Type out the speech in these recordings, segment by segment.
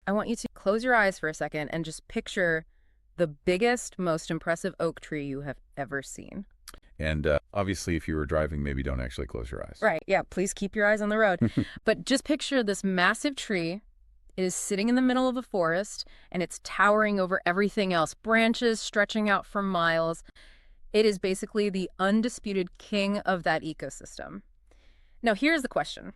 I want you to close your eyes for a second and just picture the biggest, most impressive oak tree you have ever seen. And obviously, if you were driving, maybe don't actually close your eyes. Right, yeah, please keep your eyes on the road. But just picture this massive tree. It is sitting in the middle of a forest, and it's towering over everything else, branches stretching out for miles. It is basically the undisputed king of that ecosystem. Now, here's the question.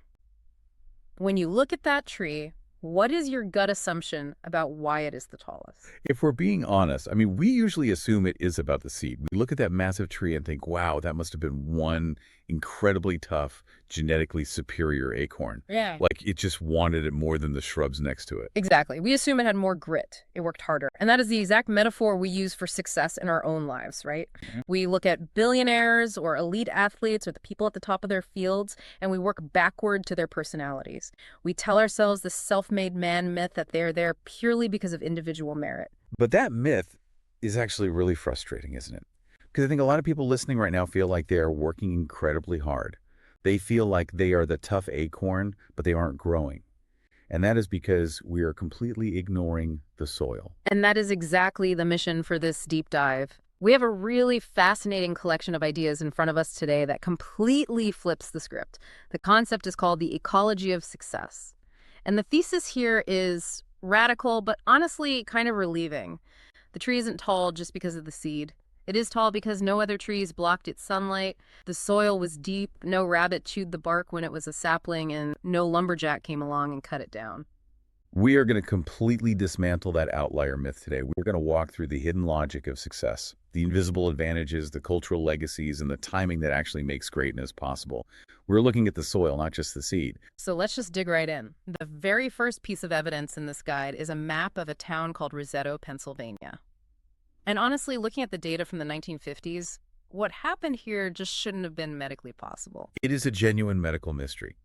When you look at that tree, what is your gut assumption about why it is the tallest? If we're being honest, I mean, we usually assume it is about the seed. We look at that massive tree and think, wow, that must have been one incredibly tough, genetically superior acorn. Yeah. Like it just wanted it more than the shrubs next to it. Exactly. We assume it had more grit. It worked harder. And that is the exact metaphor we use for success in our own lives, right? We look at billionaires or elite athletes or the people at the top of their fields, and we work backward to their personalities. We tell ourselves the self-made man myth that they're there purely because of individual merit. But that myth is actually really frustrating, isn't it? Because I think a lot of people listening right now feel like they are working incredibly hard. They feel like they are the tough acorn, but they aren't growing. And that is because we are completely ignoring the soil. And that is exactly the mission for this deep dive. We have a really fascinating collection of ideas in front of us today that completely flips the script. The concept is called the ecology of success. And the thesis here is radical, but honestly kind of relieving. The tree isn't tall just because of the seed. It is tall because no other trees blocked its sunlight. The soil was deep, no rabbit chewed the bark when it was a sapling, and no lumberjack came along and cut it down. We are going to completely dismantle that outlier myth today. We're going to walk through the hidden logic of success, the invisible advantages, the cultural legacies, and the timing that actually makes greatness possible. We're looking at the soil, not just the seed. So let's just dig right in. The very first piece of evidence in this guide is a map of a town called Roseto, Pennsylvania. And honestly, looking at the data from the 1950s, what happened here just shouldn't have been medically possible. It is a genuine medical mystery.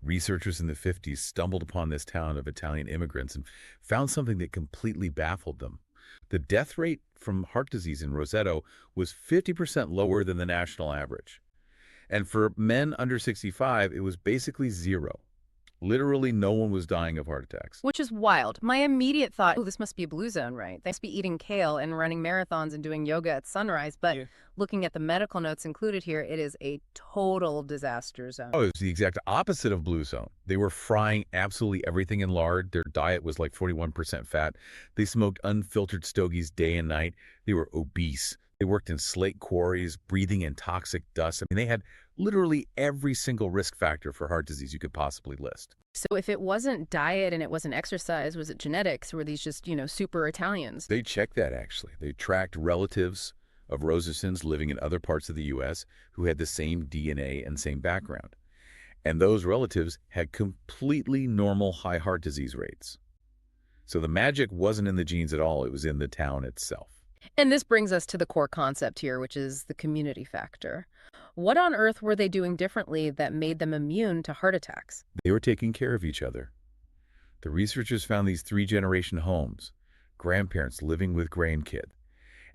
Researchers in the 50s stumbled upon this town of Italian immigrants and found something that completely baffled them. The death rate from heart disease in Roseto was 50% lower than the national average. And for men under 65, it was basically zero. Literally no one was dying of heart attacks. Which is wild. My immediate thought, oh, this must be a blue zone, right? They must be eating kale and running marathons and doing yoga at sunrise. But looking at the medical notes included here, it is a total disaster zone. Oh, it was the exact opposite of blue zone. They were frying absolutely everything in lard. Their diet was like 41% fat. They smoked unfiltered stogies day and night. They were obese. They worked in slate quarries, breathing in toxic dust. I mean, they had literally every single risk factor for heart disease you could possibly list. So if it wasn't diet and it wasn't exercise, was it genetics? Were these just, super Italians? They checked that, actually. They tracked relatives of Rosetons living in other parts of the U.S. who had the same DNA and same background. And those relatives had completely normal high heart disease rates. So the magic wasn't in the genes at all. It was in the town itself. And this brings us to the core concept here, which is the community factor. What on earth were they doing differently that made them immune to heart attacks? They were taking care of each other. The researchers found these 3-generation homes, grandparents living with grandkid,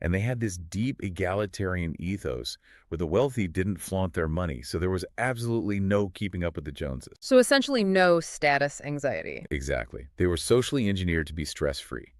and they had this deep egalitarian ethos where the wealthy didn't flaunt their money, so there was absolutely no keeping up with the Joneses. So essentially no status anxiety. Exactly. They were socially engineered to be stress-free.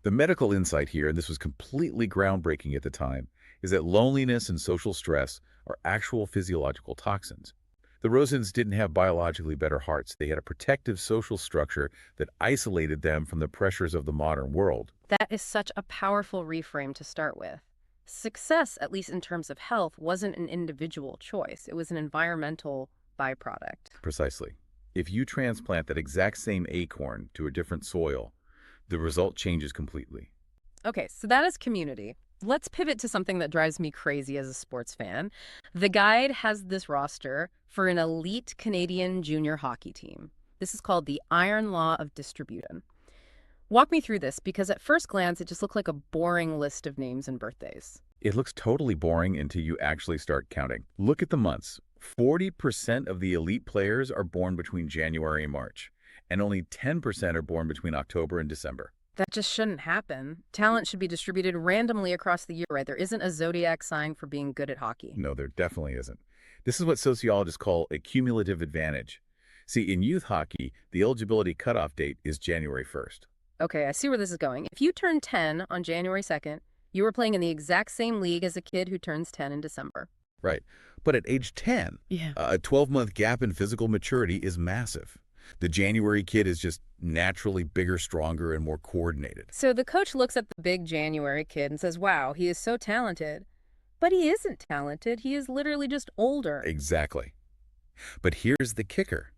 The medical insight here, and this was completely groundbreaking at the time, is that loneliness and social stress are actual physiological toxins. The Rosetons didn't have biologically better hearts. They had a protective social structure that isolated them from the pressures of the modern world. That is such a powerful reframe to start with. Success, at least in terms of health, wasn't an individual choice. It was an environmental byproduct. Precisely. If you transplant that exact same acorn to a different soil, the result changes completely. Okay, so that is community. Let's pivot to something that drives me crazy as a sports fan. The guide has this roster for an elite Canadian junior hockey team. This is called the Iron Law of Distribution. Walk me through this, because at first glance, it just looked like a boring list of names and birthdays. It looks totally boring until you actually start counting. Look at the months. 40% of the elite players are born between January and March, and only 10% are born between October and December. That just shouldn't happen. Talent should be distributed randomly across the year, right? There isn't a zodiac sign for being good at hockey. No, there definitely isn't. This is what sociologists call a cumulative advantage. See, in youth hockey, the eligibility cutoff date is January 1st. Okay, I see where this is going. If you turn 10 on January 2nd, you were playing in the exact same league as a kid who turns 10 in December. Right. But at age 10, Yeah. a 12-month gap in physical maturity is massive. The January kid is just naturally bigger, stronger, and more coordinated. So the coach looks at the big January kid and says, wow, he is so talented. But he isn't talented. He is literally just older. Exactly. But here's the kicker.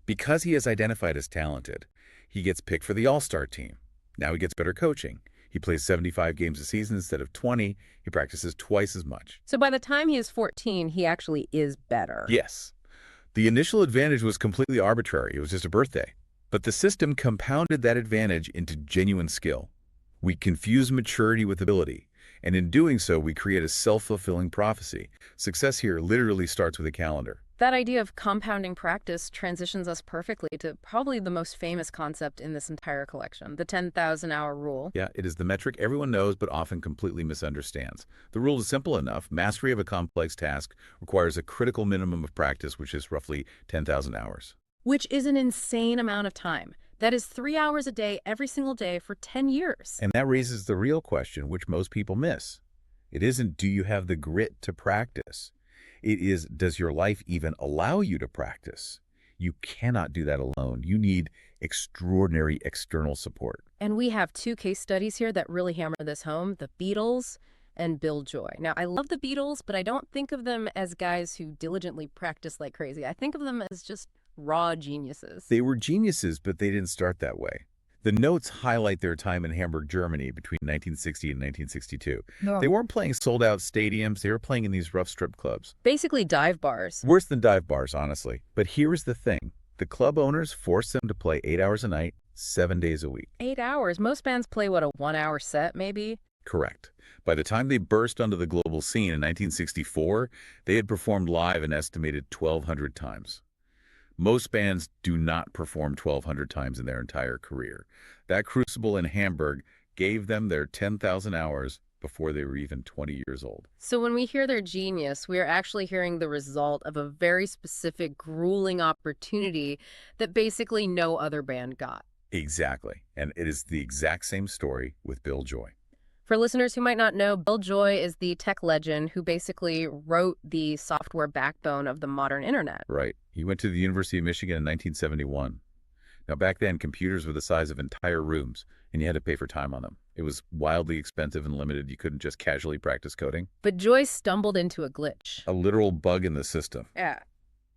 Because he is identified as talented, he gets picked for the all-star team. Now he gets better coaching. He plays 75 games a season instead of 20. He practices twice as much. So by the time he is 14, he actually is better. Yes. The initial advantage was completely arbitrary. It was just a birthday. But the system compounded that advantage into genuine skill. We confuse maturity with ability, and in doing so, we create a self-fulfilling prophecy. Success here literally starts with a calendar. That idea of compounding practice transitions us perfectly to probably the most famous concept in this entire collection, the 10,000-hour rule. Yeah, it is the metric everyone knows but often completely misunderstands. The rule is simple enough. Mastery of a complex task requires a critical minimum of practice, which is roughly 10,000 hours. Which is an insane amount of time. That is 3 hours a day, every single day for 10 years. And that raises the real question, which most people miss. It isn't, do you have the grit to practice? It is, does your life even allow you to practice? You cannot do that alone. You need extraordinary external support. And we have two case studies here that really hammer this home, the Beatles and Bill Joy. Now, I love the Beatles, but I don't think of them as guys who diligently practice like crazy. I think of them as just raw geniuses. They were geniuses, but they didn't start that way. The notes highlight their time in Hamburg, Germany between 1960 and 1962. No. They weren't playing sold-out stadiums. They were playing in these rough strip clubs. Basically dive bars. Worse than dive bars, honestly. But here's the thing. The club owners forced them to play 8 hours a night, 7 days a week. 8 hours. Most bands play, what, a 1-hour set, maybe? Correct. By the time they burst onto the global scene in 1964, they had performed live an estimated 1,200 times. Most bands do not perform 1,200 times in their entire career. That crucible in Hamburg gave them their 10,000 hours before they were even 20 years old. So when we hear their genius, we are actually hearing the result of a very specific, grueling opportunity that basically no other band got. Exactly. And it is the exact same story with Bill Joy. For listeners who might not know, Bill Joy is the tech legend who basically wrote the software backbone of the modern internet. Right. He went to the University of Michigan in 1971. Now, back then, computers were the size of entire rooms, and you had to pay for time on them. It was wildly expensive and limited. You couldn't just casually practice coding. But Joy stumbled into a glitch. A literal bug in the system. Yeah.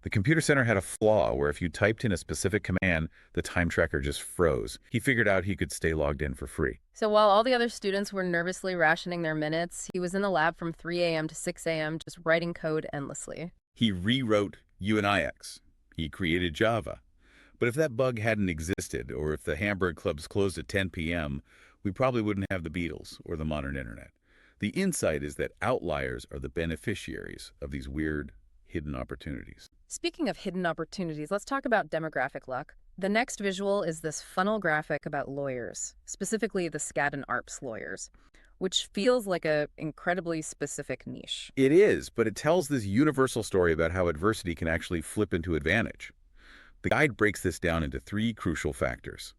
The computer center had a flaw where if you typed in a specific command, the time tracker just froze. He figured out he could stay logged in for free. So while all the other students were nervously rationing their minutes, he was in the lab from 3 a.m. to 6 a.m. just writing code endlessly. He rewrote UNIX. He created Java. But if that bug hadn't existed, or if the Hamburg clubs closed at 10 p.m., we probably wouldn't have the Beatles or the modern internet. The insight is that outliers are the beneficiaries of these weird, hidden opportunities. Speaking of hidden opportunities, let's talk about demographic luck. The next visual is this funnel graphic about lawyers, specifically the Skadden Arps lawyers, which feels like an incredibly specific niche. It is, but it tells this universal story about how adversity can actually flip into advantage. The guide breaks this down into 3 crucial factors: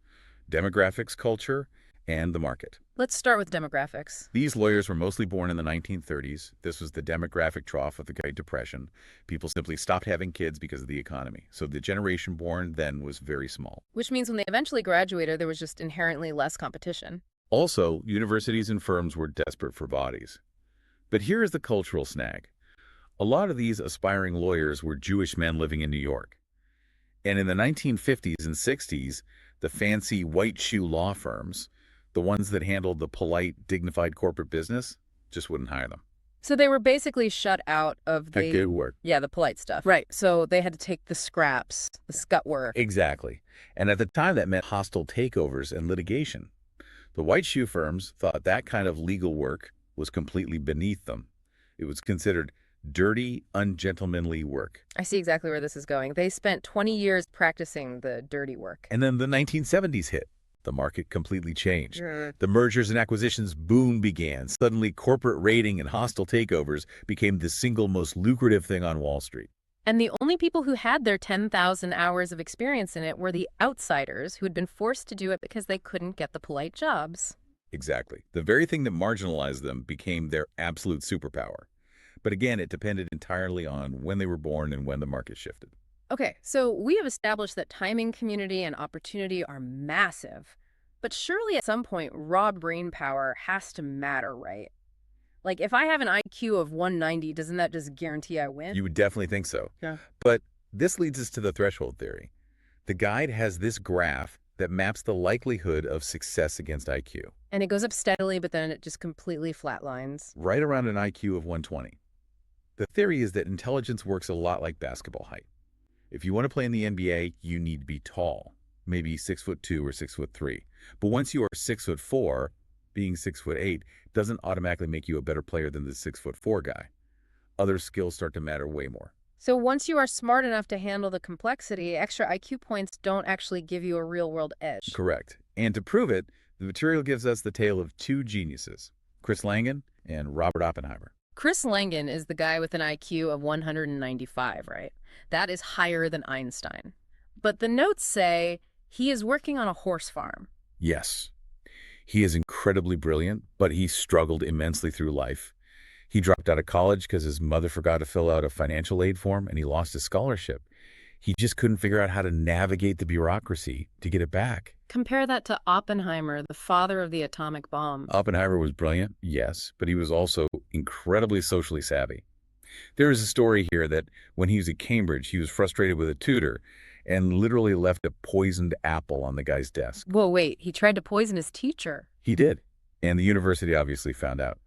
demographics, culture, and the market. Let's start with demographics. These lawyers were mostly born in the 1930s. This was the demographic trough of the Great Depression. People simply stopped having kids because of the economy. So the generation born then was very small. Which means when they eventually graduated, there was just inherently less competition. Also, universities and firms were desperate for bodies. But here is the cultural snag. A lot of these aspiring lawyers were Jewish men living in New York. And in the 1950s and 60s, the fancy white shoe law firms, the ones that handled the polite, dignified corporate business, just wouldn't hire them. So they were basically shut out of That good work. Yeah, the polite stuff. Right. So they had to take the scraps, the scut work. Exactly. And at the time, that meant hostile takeovers and litigation. The white shoe firms thought that kind of legal work was completely beneath them. It was considered dirty, ungentlemanly work. I see exactly where this is going. They spent 20 years practicing the dirty work. And then the 1970s hit. The market completely changed. The mergers and acquisitions boom began. Suddenly, corporate raiding and hostile takeovers became the single most lucrative thing on Wall Street. And the only people who had their 10,000 hours of experience in it were the outsiders who had been forced to do it because they couldn't get the polite jobs. Exactly. The very thing that marginalized them became their absolute superpower. But again, it depended entirely on when they were born and when the market shifted. Okay, so we have established that timing, community, and opportunity are massive. But surely at some point, raw brain power has to matter, right? Like, if I have an IQ of 190, doesn't that just guarantee I win? You would definitely think so. Yeah. But this leads us to the threshold theory. The guide has this graph that maps the likelihood of success against IQ, And it goes up steadily, but then it just completely flatlines. right around an IQ of 120. The theory is that intelligence works a lot like basketball height. If you want to play in the NBA, you need to be tall, maybe 6'2" or 6'3". But once you are 6'4", being 6'8" doesn't automatically make you a better player than the 6'4" guy. Other skills start to matter way more. So once you are smart enough to handle the complexity, extra IQ points don't actually give you a real-world edge. Correct. And to prove it, the material gives us the tale of two geniuses, Chris Langan and Robert Oppenheimer. Chris Langan is the guy with an IQ of 195, right? That is higher than Einstein. But the notes say he is working on a horse farm. Yes, he is incredibly brilliant, but he struggled immensely through life. He dropped out of college because his mother forgot to fill out a financial aid form and he lost his scholarship. He just couldn't figure out how to navigate the bureaucracy to get it back. Compare that to Oppenheimer, the father of the atomic bomb. Oppenheimer was brilliant, yes, but he was also incredibly socially savvy. There is a story here that when he was at Cambridge, he was frustrated with a tutor and literally left a poisoned apple on the guy's desk. Whoa, wait, he tried to poison his teacher. He did, and the university obviously found out.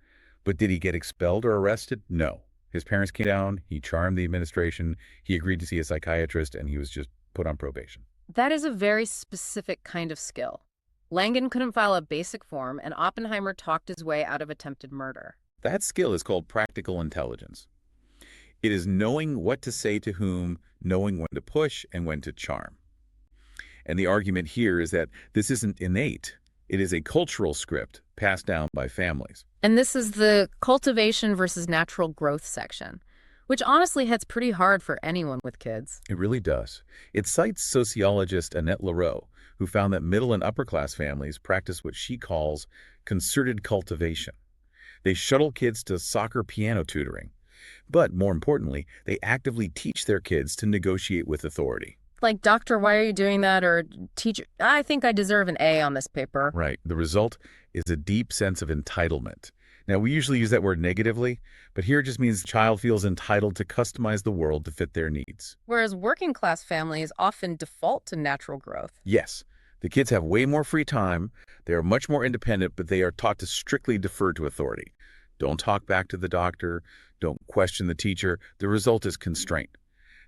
But did he get expelled or arrested? No. His parents came down, he charmed the administration, he agreed to see a psychiatrist, and he was just put on probation. That is a very specific kind of skill. Langan couldn't file a basic form, and Oppenheimer talked his way out of attempted murder. That skill is called practical intelligence. It is knowing what to say to whom, knowing when to push and when to charm. And the argument here is that this isn't innate. It is a cultural script passed down by families. And this is the cultivation versus natural growth section, which honestly hits pretty hard for anyone with kids. It really does. It cites sociologist Annette Lareau, who found that middle and upper class families practice what she calls concerted cultivation. They shuttle kids to soccer piano tutoring. But more importantly, they actively teach their kids to negotiate with authority. Like, doctor, why are you doing that? Or teacher, I think I deserve an A on this paper. Right. The result is a deep sense of entitlement. Now, we usually use that word negatively, but here it just means the child feels entitled to customize the world to fit their needs. Whereas working class families often default to natural growth. Yes, the kids have way more free time, they are much more independent, but they are taught to strictly defer to authority. Don't talk back to the doctor, don't question the teacher. The result is constraint.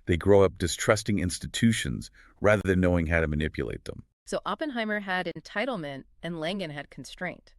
They grow up distrusting institutions rather than knowing how to manipulate them. So Oppenheimer had entitlement and Langan had constraint.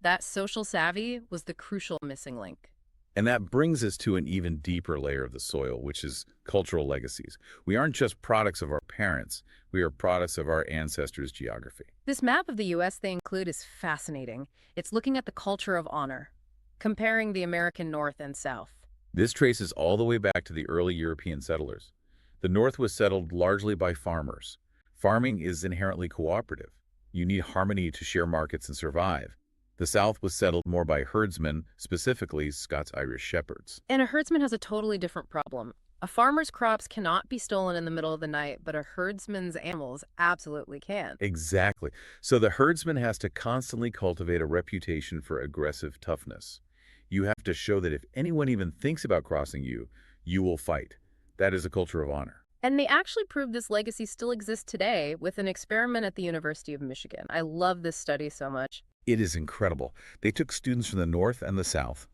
That social savvy was the crucial missing link. And that brings us to an even deeper layer of the soil, which is cultural legacies. We aren't just products of our parents. We are products of our ancestors' geography. This map of the U.S. they include is fascinating. It's looking at the culture of honor, comparing the American North and South. This traces all the way back to the early European settlers. The North was settled largely by farmers. Farming is inherently cooperative. You need harmony to share markets and survive. The South was settled more by herdsmen, specifically Scots-Irish shepherds. And a herdsman has a totally different problem. A farmer's crops cannot be stolen in the middle of the night, but a herdsman's animals absolutely can. Exactly. So the herdsman has to constantly cultivate a reputation for aggressive toughness. You have to show that if anyone even thinks about crossing you, you will fight. That is a culture of honor. And they actually proved this legacy still exists today with an experiment at the University of Michigan. I love this study so much. It is incredible. They took students from the North and the South,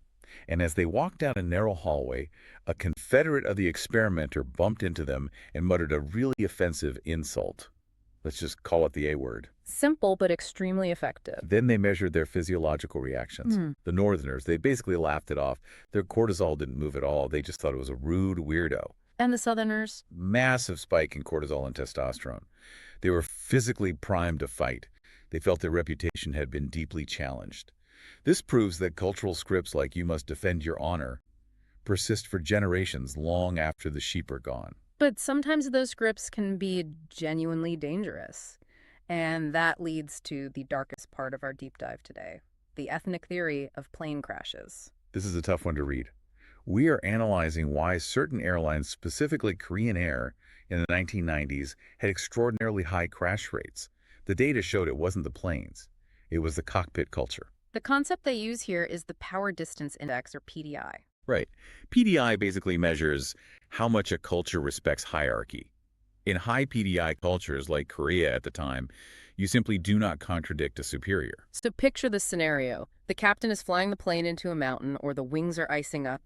and as they walked down a narrow hallway, a confederate of the experimenter bumped into them and muttered a really offensive insult. Let's just call it the A word. Simple, but extremely effective. Then they measured their physiological reactions. The Northerners, they basically laughed it off. Their cortisol didn't move at all. They just thought it was a rude weirdo. And the Southerners? Massive spike in cortisol and testosterone. They were physically primed to fight. They felt their reputation had been deeply challenged. This proves that cultural scripts like "you must defend your honor" persist for generations long after the sheep are gone. But sometimes those scripts can be genuinely dangerous. And that leads to the darkest part of our deep dive today, the ethnic theory of plane crashes. This is a tough one to read. We are analyzing why certain airlines, specifically Korean Air, in the 1990s, had extraordinarily high crash rates. The data showed it wasn't the planes. It was the cockpit culture. The concept they use here is the Power Distance Index, or PDI. Right. PDI basically measures how much a culture respects hierarchy. In high PDI cultures like Korea at the time, you simply do not contradict a superior. So picture this scenario. The captain is flying the plane into a mountain, or the wings are icing up.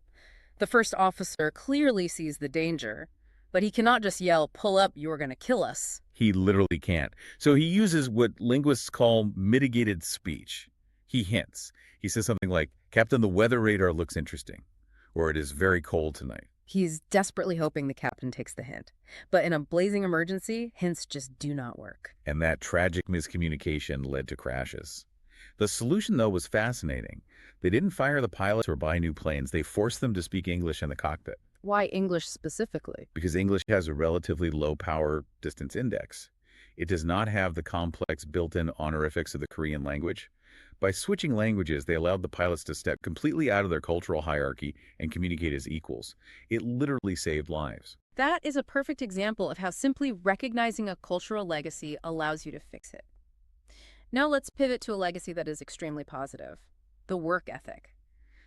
The first officer clearly sees the danger, but he cannot just yell, "Pull up, you're going to kill us." He literally can't. So he uses what linguists call mitigated speech. He hints. He says something like, "Captain, the weather radar looks interesting," or "It is very cold tonight." He's desperately hoping the captain takes the hint. But in a blazing emergency, hints just do not work. And that tragic miscommunication led to crashes. The solution, though, was fascinating. They didn't fire the pilots or buy new planes. They forced them to speak English in the cockpit. Why English specifically? Because English has a relatively low power distance index. It does not have the complex built-in honorifics of the Korean language. By switching languages, they allowed the pilots to step completely out of their cultural hierarchy and communicate as equals. It literally saved lives. That is a perfect example of how simply recognizing a cultural legacy allows you to fix it. Now let's pivot to a legacy that is extremely positive, the work ethic,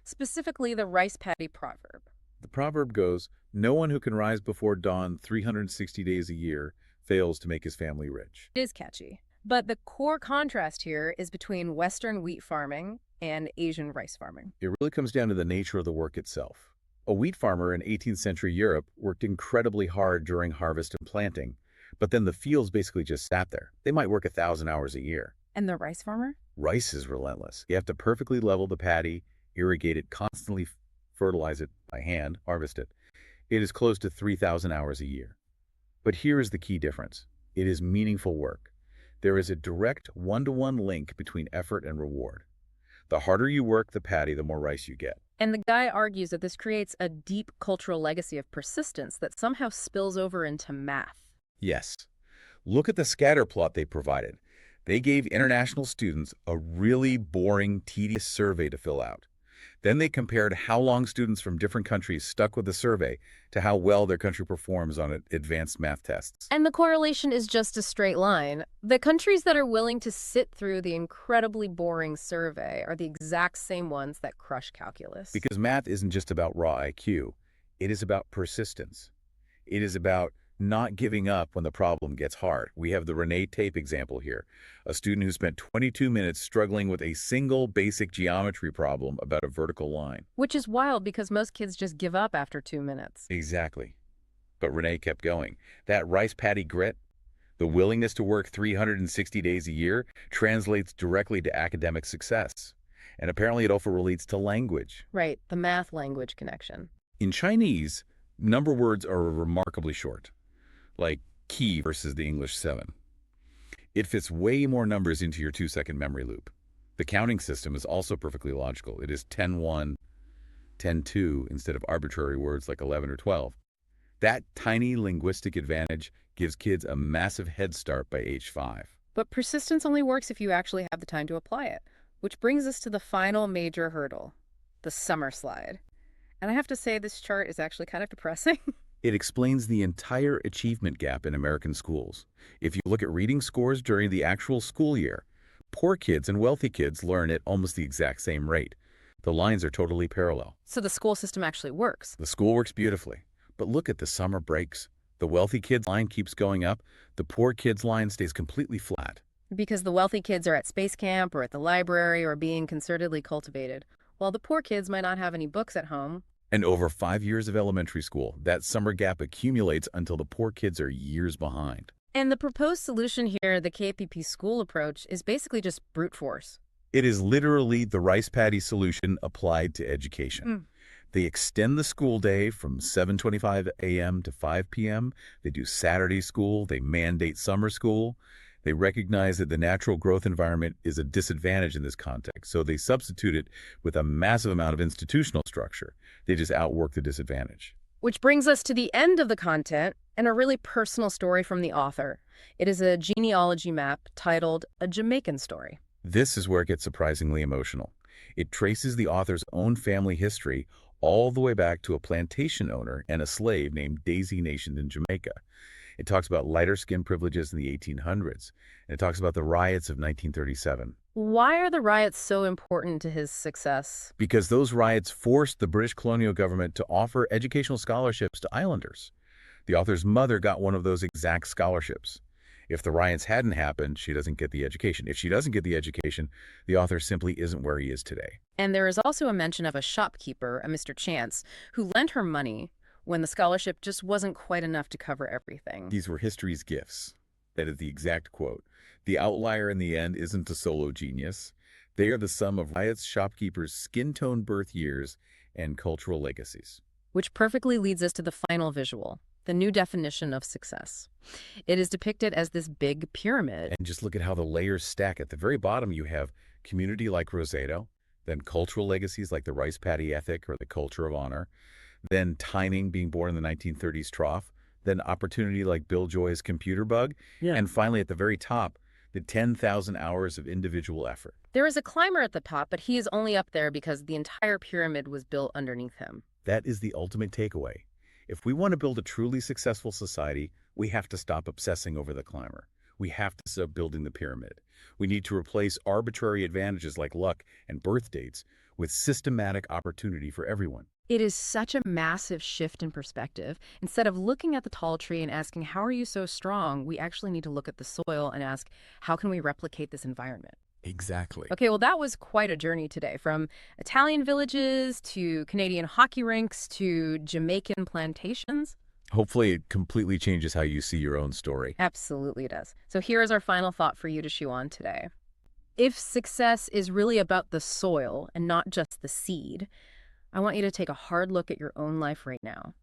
specifically the rice paddy proverb. The proverb goes, "No one who can rise before dawn 360 days a year fails to make his family rich." It is catchy, but the core contrast here is between Western wheat farming and Asian rice farming. It really comes down to the nature of the work itself. A wheat farmer in 18th century Europe worked incredibly hard during harvest and planting, but then the fields basically just sat there. They might work 1,000 hours a year. And the rice farmer? Rice is relentless. You have to perfectly level the paddy, irrigate it, constantly fertilize it by hand, harvest it. It is close to 3,000 hours a year. But here is the key difference. It is meaningful work. There is a direct one-to-one link between effort and reward. The harder you work the paddy, the more rice you get. And the guy argues that this creates a deep cultural legacy of persistence that somehow spills over into math. Yes. Look at the scatter plot they provided. They gave international students a really boring, tedious survey to fill out. Then they compared how long students from different countries stuck with the survey to how well their country performs on advanced math tests. And the correlation is just a straight line. The countries that are willing to sit through the incredibly boring survey are the exact same ones that crush calculus. Because math isn't just about raw IQ. It is about persistence. It is about not giving up when the problem gets hard. We have the Renee Tape example here, a student who spent 22 minutes struggling with a single basic geometry problem about a vertical line. Which is wild because most kids just give up after 2 minutes. Exactly. But Renee kept going. That rice paddy grit, the willingness to work 360 days a year, translates directly to academic success. And apparently it also relates to language. Right, the math-language connection. In Chinese, number words are remarkably short, like key versus the English 7. It fits way more numbers into your 2-second memory loop. The counting system is also perfectly logical. It is 10-1, 10-2 instead of arbitrary words like 11 or 12. That tiny linguistic advantage gives kids a massive head start by age 5. But persistence only works if you actually have the time to apply it, which brings us to the final major hurdle, the summer slide. And I have to say this chart is actually kind of depressing. It explains the entire achievement gap in American schools. If you look at reading scores during the actual school year, poor kids and wealthy kids learn at almost the exact same rate. The lines are totally parallel. So the school system actually works. The school works beautifully. But look at the summer breaks. The wealthy kids' line keeps going up. The poor kids' line stays completely flat. Because the wealthy kids are at space camp or at the library or being concertedly cultivated, while the poor kids might not have any books at home. And over 5 years of elementary school, that summer gap accumulates until the poor kids are years behind. And the proposed solution here, the KPP school approach, is basically just brute force. It is literally the rice paddy solution applied to education. They extend the school day from 7:25 a.m. to 5 p.m. They do Saturday school. They mandate summer school. They recognize that the natural growth environment is a disadvantage in this context, so they substitute it with a massive amount of institutional structure. They just outwork the disadvantage. Which brings us to the end of the content and a really personal story from the author. It is a genealogy map titled A Jamaican Story. This is where it gets surprisingly emotional. It traces the author's own family history all the way back to a plantation owner and a slave named Daisy Nation in Jamaica. It talks about lighter skin privileges in the 1800s, and it talks about the riots of 1937. Why are the riots so important to his success? Because those riots forced the British colonial government to offer educational scholarships to islanders. The author's mother got one of those exact scholarships. If the riots hadn't happened, she doesn't get the education. If she doesn't get the education, the author simply isn't where he is today. And there is also a mention of a shopkeeper, a Mr. Chance, who lent her money when the scholarship just wasn't quite enough to cover everything. These were history's gifts. That is the exact quote. The outlier in the end isn't a solo genius. They are the sum of riots, shopkeepers, skin tone birth years, and cultural legacies. Which perfectly leads us to the final visual, the new definition of success. It is depicted as this big pyramid. And just look at how the layers stack. At the very bottom, you have community like Roseto, then cultural legacies like the rice paddy ethic or the culture of honor, then Tyning being born in the 1930s trough, then opportunity like Bill Joy's computer bug, and finally at the very top, the 10,000 hours of individual effort. There is a climber at the top, but he is only up there because the entire pyramid was built underneath him. That is the ultimate takeaway. If we want to build a truly successful society, we have to stop obsessing over the climber. We have to stop building the pyramid. We need to replace arbitrary advantages like luck and birth dates with systematic opportunity for everyone. It is such a massive shift in perspective. Instead of looking at the tall tree and asking, how are you so strong? We actually need to look at the soil and ask, how can we replicate this environment? Exactly. Okay, well, that was quite a journey today, from Italian villages to Canadian hockey rinks to Jamaican plantations. Hopefully it completely changes how you see your own story. Absolutely it does. So here is our final thought for you to chew on today. If success is really about the soil and not just the seed, I want you to take a hard look at your own life right now.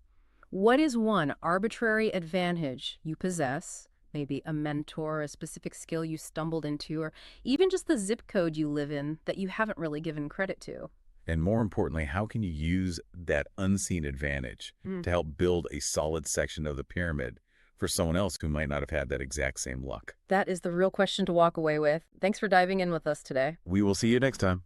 What is one arbitrary advantage you possess, maybe a mentor, a specific skill you stumbled into, or even just the zip code you live in that you haven't really given credit to? And more importantly, how can you use that unseen advantage to help build a solid section of the pyramid for someone else who might not have had that exact same luck? That is the real question to walk away with. Thanks for diving in with us today. We will see you next time.